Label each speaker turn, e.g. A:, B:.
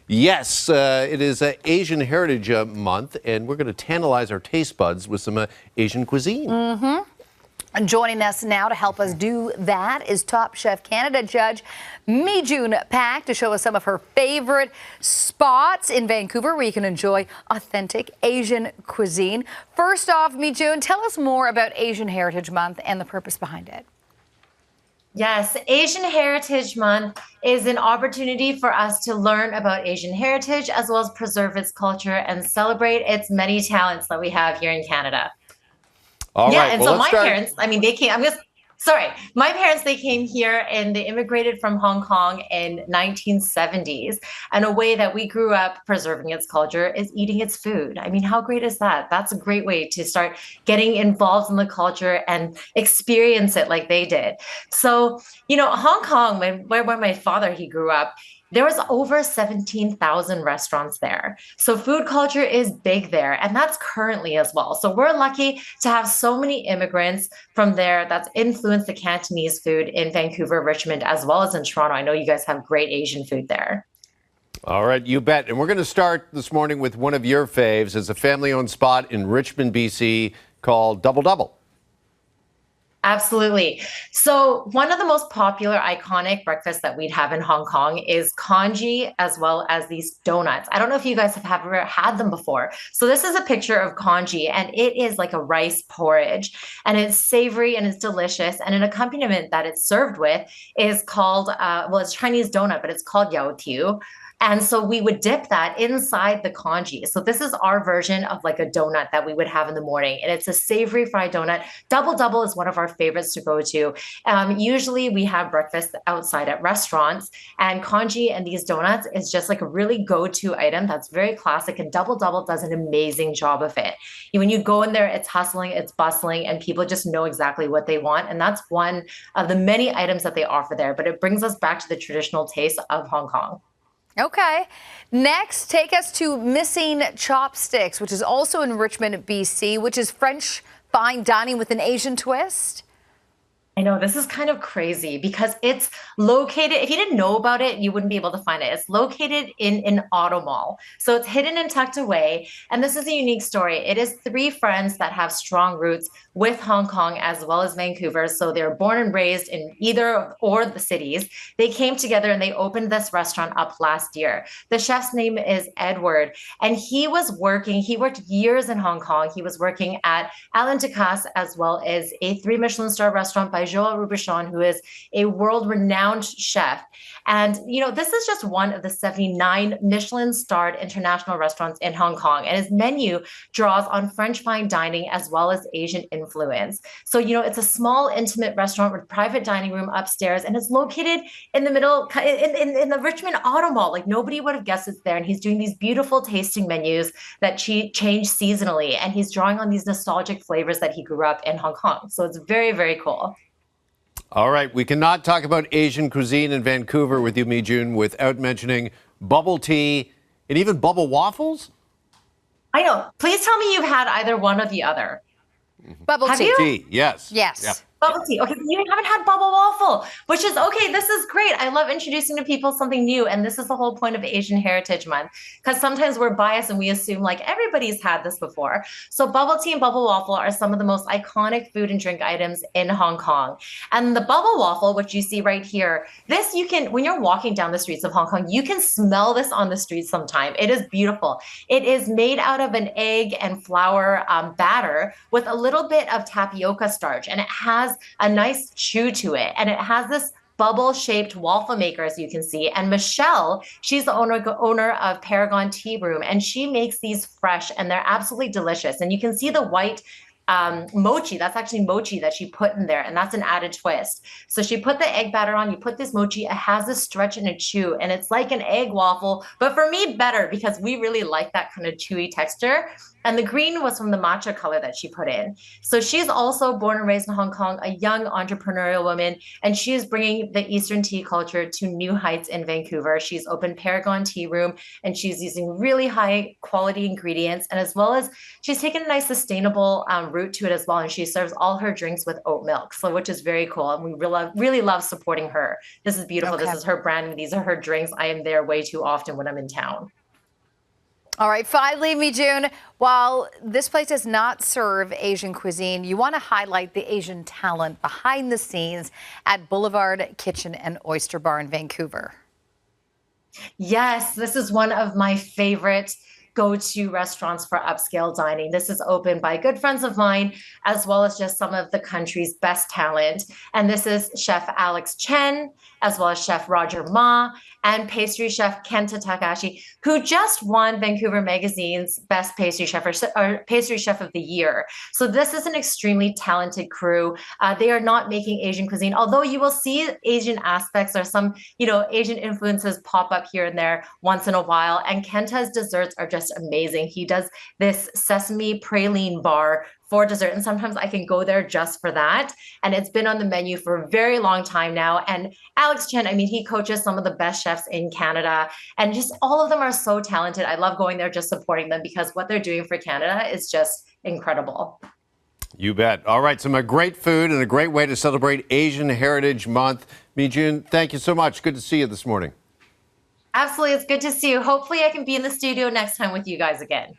A: Yes, it is Asian Heritage Month, and we're going to tantalize our taste buds with some Asian cuisine.
B: And joining us now to help us do that is Top Chef Canada judge Mijune Pak to show us some of her favorite spots in Vancouver where you can enjoy authentic Asian cuisine. First off, Mijune, tell us more about Asian Heritage Month and the purpose behind it.
C: Yes, Asian Heritage Month is an opportunity for us to learn about Asian heritage as well as preserve its culture and celebrate its many talents that we have here in Canada.
A: All right,
C: And
A: well,
C: so my
A: start.
C: parents, my parents, they came here and they immigrated from Hong Kong in 1970s. And a way that we grew up preserving its culture is eating its food. I mean, how great is that? That's a great way to start getting involved in the culture and experience it like they did. So, Hong Kong, where my father, he grew up, there was over 17,000 restaurants there. So food culture is big there, and that's currently as well. So we're lucky to have so many immigrants from there that's influenced the Cantonese food in Vancouver, Richmond, as well as in Toronto. I know you guys have great Asian food there.
A: All right, you bet. And we're going to start this morning with one of your faves. It's a family-owned spot in Richmond, BC called Double Double.
C: Absolutely. So one of the most popular iconic breakfasts that we'd have in Hong Kong is congee as well as these donuts. I don't know if you guys have ever had them before. So this is a picture of congee, and it is like a rice porridge, and it's savory and it's delicious. And an accompaniment that it's served with is called, it's Chinese donut, but it's called yao tiu. And so we would dip that inside the congee. So this is our version of like a donut that we would have in the morning. And it's a savory fried donut. Double Double is one of our favorites to go to. Usually we have breakfast outside at restaurants, and congee and these donuts is just like a really go-to item that's very classic, and Double Double does an amazing job of it. When you go in there, it's hustling, it's bustling, and people just know exactly what they want. And that's one of the many items that they offer there. But it brings us back to the traditional taste of Hong Kong.
B: Okay. Next, take us to Missing Chopsticks, which is also in Richmond, BC, which is French fine dining with an Asian twist.
C: I know this is kind of crazy because it's located, if you didn't know about it, you wouldn't be able to find it. It's located in an auto mall. So it's hidden and tucked away. And this is a unique story. It is three friends that have strong roots with Hong Kong as well as Vancouver. So they're born and raised in either or the cities. They came together and they opened this restaurant up last year. The chef's name is Edward, and he worked years in Hong Kong. He was working at Alain Ducasse as well as a 3 Michelin star restaurant by Joël Robuchon, who is a world-renowned chef. And, this is just one of the 79 Michelin-starred international restaurants in Hong Kong. And his menu draws on French fine dining as well as Asian influence. So, it's a small, intimate restaurant with private dining room upstairs, and it's located in the middle, in the Richmond Auto Mall. Like, nobody would have guessed it's there. And he's doing these beautiful tasting menus that change seasonally. And he's drawing on these nostalgic flavors that he grew up in Hong Kong. So it's very, very cool.
A: All right, we cannot talk about Asian cuisine in Vancouver with you, Mijune, without mentioning bubble tea and even bubble waffles.
C: I know. Please tell me you've had either one or the other.
B: Bubble
C: Have
B: tea.
C: you?
A: Tea, yes.
B: Yes.
A: Yep.
C: Bubble tea. Okay, you haven't had bubble waffle, which is okay. This is great. I love introducing to people something new. And this is the whole point of Asian Heritage Month, because sometimes we're biased and we assume like everybody's had this before. So bubble tea and bubble waffle are some of the most iconic food and drink items in Hong Kong. And the bubble waffle, which you see right here, this you can, when you're walking down the streets of Hong Kong, you can smell this on the streets sometime. It is beautiful. It is made out of an egg and flour batter with a little bit of tapioca starch, and it has a nice chew to it, and it has this bubble-shaped waffle maker, as you can see. And Michelle, she's the owner of Paragon Tea Room, and she makes these fresh, and they're absolutely delicious. And you can see the white mochi. That's actually mochi that she put in there, and that's an added twist. So she put the egg batter on, you put this mochi, it has this stretch and a chew, and it's like an egg waffle, but for me better, because we really like that kind of chewy texture. And the green was from the matcha color that she put in. So she's also born and raised in Hong Kong, a young entrepreneurial woman, and she is bringing the Eastern tea culture to new heights in Vancouver. She's opened Paragon Tea Room, and she's using really high quality ingredients, and as well as she's taken a nice sustainable root to it as well. And she serves all her drinks with oat milk, so which is very cool. And we really love supporting her. This is beautiful.
B: Okay.
C: This is her branding. These are her drinks. I am there way too often when I'm in town.
B: All right, finally, Mijune, while this place does not serve Asian cuisine, you want to highlight the Asian talent behind the scenes at Boulevard Kitchen and Oyster Bar in Vancouver.
C: Yes, this is one of my favorite go-to restaurants for upscale dining. This is opened by good friends of mine, as well as just some of the country's best talent. And this is Chef Alex Chen, as well as Chef Roger Ma, and pastry chef Kenta Takashi, who just won Vancouver Magazine's Best Pastry Chef or Pastry Chef of the Year. So this is an extremely talented crew. They are not making Asian cuisine, although you will see Asian aspects or some, Asian influences pop up here and there once in a while. And Kenta's desserts are just amazing. He does this sesame praline bar for dessert, and sometimes I can go there just for that. And it's been on the menu for a very long time now. And Alex Chen, he coaches some of the best chefs in Canada, and just all of them are so talented. I love going there, just supporting them, because what they're doing for Canada is just incredible.
A: You bet. All right, some great food and a great way to celebrate Asian Heritage Month. Mijune, thank you so much. Good to see you this morning.
C: Absolutely. It's good to see you. Hopefully I can be in the studio next time with you guys again.